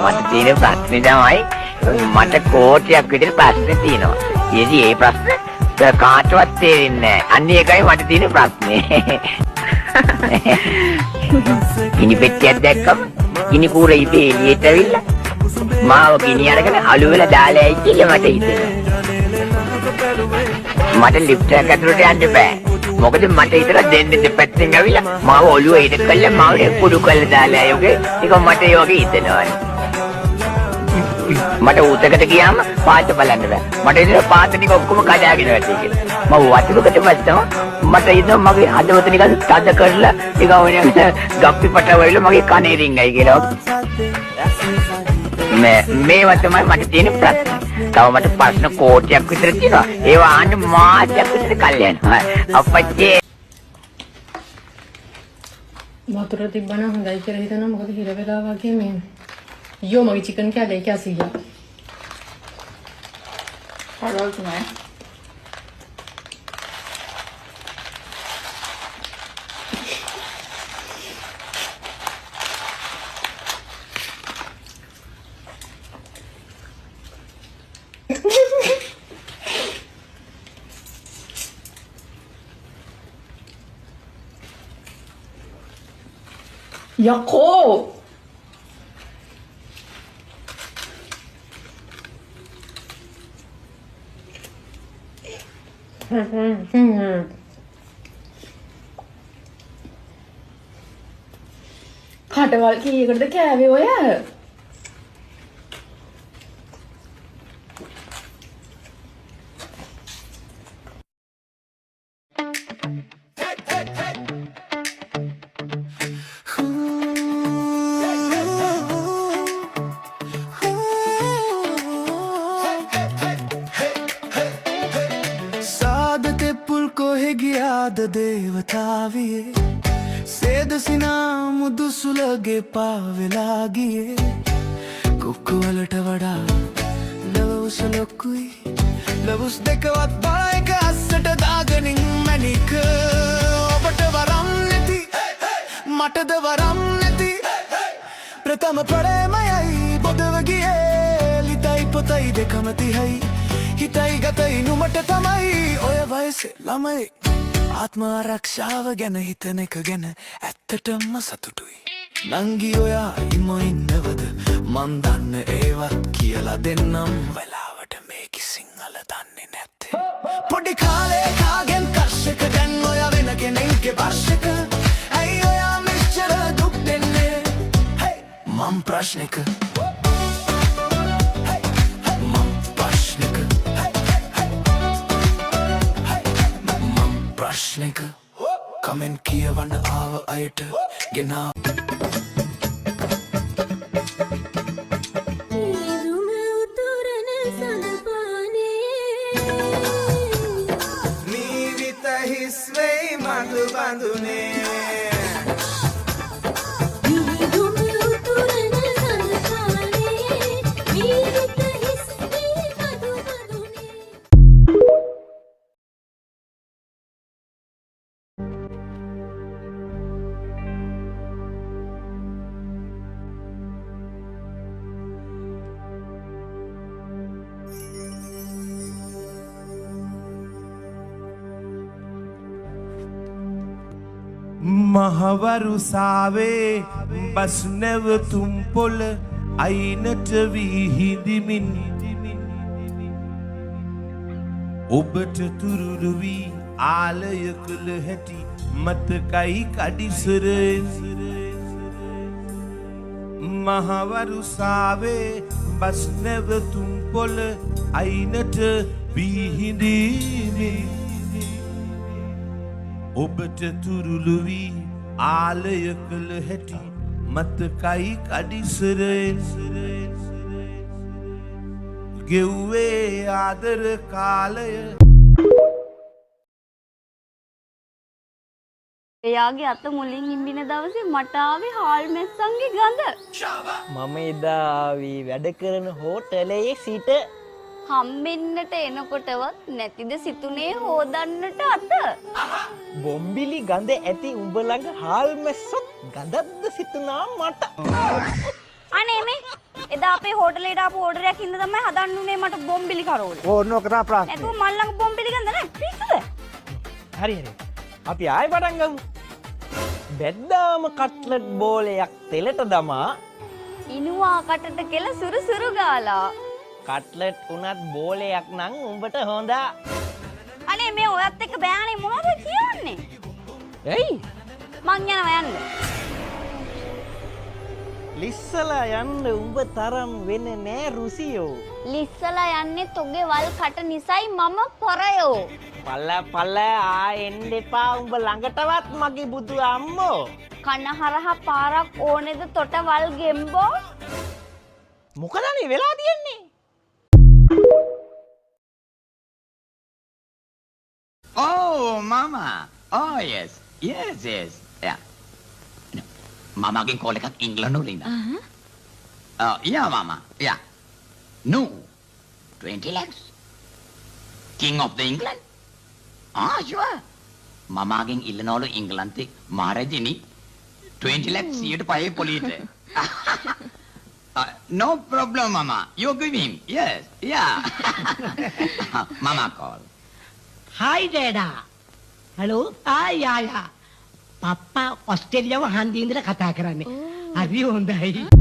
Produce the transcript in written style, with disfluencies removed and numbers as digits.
මට තියෙන ප්‍රශ්නේ තමයි මට කෝටියක් විතර ප්‍රශ්න තියෙනවා. ඊදී ඒ ප්‍රශ්න කාටවත් තේරෙන්නේ නැහැ. අන්න ඒකයි මට තියෙන ප්‍රශ්නේ. ගිනි පෙට්ටියක් දැක්කම ගිනි කූර ඉබේ එළියට ඇවිල්ලා මාව ගිනි අරගෙන අලු වෙලා දාලා යයි කියලා මට හිතෙනවා. මට ලිෆ්ට් එක ඇතුළට යන්න බෑ. මොකද මට හිතලා දෙන්න දෙපැත්තෙන් ඇවිල්ලා මාව ඔළුව ඊට කළා මාව කුඩු කළා දාලා යෝගේ. ඒක මට ඒ වගේ හිතෙනවා. මට උතකට ගියාම පාත බලන්න බෑ. මට ඉතින් පාත ටික ඔක්කොම කඩාගෙන වැටේ කියලා. මම වතුරකට බැස්සම මට හිතෙනවා මගේ හදවත නිකන් තද කරලා ඒක වුණේ ගප්පි පට වයිල මගේ කනේ රින්ගයි කියලා. මේවා තමයි මට තියෙන ප්‍රශ්න. තව මට ප්‍රශ්න කෝටියක් විතර තියෙනවා. ඒවා අහන්න මාසයක් විතර කල් යනවා. අපච්චි වතුර තිබ්බනම් හොඳයි කියලා හිතනවා. මොකද හිර වෙලා වගේ මේ यो मगे चिकन क्या ले क्या सीया हरल तुम्हें याको खटवाल की ये करते क्या है वो यार देवताविये सेद सिना मुदुसुलगे पावेलागिये कुक्कुवलට වඩා ලවුස ලොකුයි ලවුස් දෙකවත් බලයක අස්සට දාගනින් මැනික ඔබට වරම් නැති මටද වරම් නැති ප්‍රථම ප්‍රේමයයි බොදව ගියේ ලිතයි පොතයි දෙකම තිහයි හිතයි ගතයි නුමට තමයි ඔය වයසේ ළමයි ආත්ම ආරක්ෂාව ගැන හිතන එක ගැන ඇත්තටම සතුටුයි නංගි ඔයා ඉම ඉන්නවද මන් දන්න ඒවත් කියලා දෙන්නම් වෙලාවට මේකි සිංහල දන්නේ නැත්තේ පොඩි කාලේ කාගෙන් කර්ෂක දැන් ඔයා වෙන කෙනෙක්ගේ වර්ෂක ඇයි ඔයා මෙච්චර දුක් දෙන්නේ මම් ප්‍රශ්නික ප්‍රශ්නික කමෙන්ට් කියවන්න ආව අයට ගෙනා නීවිත හිස් වෙයි මඳු බඳුනේ මහවරුසාවේ බස් නැවතුම් පොළ අයිනට වී හිඳිමින් ඔබට තුරුළු වී ආලය කළ හැටි මතකයි කඩිසරෙන් මහවරුසාවේ බස් නැවතුම් පොළ අයිනට වී හිඳිමින් ඔබට තුරුළු වී ආලය කළ හැටි මතකයි කඩිසරෙන් ගෙව්වේ ආදර කාලය එයාගේ අත මුලින් හිම්බින දවසේ මට ආවේ හාල් මැස්සන්ගේ ගඳ. මම එදා ආවි වැඩ කරන හෝටලයේ සිට හම්බෙන්නට එනකොටවත් නැතිද සිතුනේ හොදන්නට අත. බොම්බිලි ගඳ ඇති උඹ ළඟ හාල් මැස්සොත් ගඳක්ද සිතුනා මට. අනේ මේ එදා අපේ හෝටලේට ආපු ඕඩර් එකක් ඉන්න තමයි හදන්න උනේ මට බොම්බිලි කරෝල. ඕන්න ඔක තමයි ප්‍රශ්නේ. නැතුව මල් ළඟ බොම්බිලි ගන්න නෑ පිස්සුද? හරි හරි. අපි ආයෙ පටන් ගමු. බැද්දාම කට්ලට් බෝලයක් තෙලට දමා ඉනුවා කටට කෙල සුරු සුරු ගාලා. කට්ලට් උනත් බෝලයක් නම් උඹට හොඳා. අනේ මේ ඔයත් එක්ක බෑනේ මොනවද කියන්නේ? එයි මං යනවා යන්න. ලිස්සලා යන්න උඹ තරම් වෙන්නේ නෑ රුසියෝ. ලිස්සලා යන්නේ තොගේ වල් කට නිසයි මම පොරයෝ. පල්ල ආ එන්න එපා උඹ ළඟටවත් මගේ බුදු අම්මෝ. කන හරහා පාරක් ඕනේද තොට වල් ගෙම්බෝ? මොකදනේ වෙලා තියෙන්නේ? Oh, Mama. Oh, yes. Yes, yes. Yeah. No. Mama can call it England only now. Yeah, Mama. Yeah. No. 20 lakhs. King of the England? Ah, sure. Mama can Illinois England the Maharajini 20 lakhs here to pay police. No problem, Mama. You give him. Yes. Yeah. Mama call. Hi, Dada. Hello? Yeah. පප්පා ඔස්ට්‍රේලියාව හන්දියේ ඉඳලා කතා කරන්නේ. හරි හොඳයි.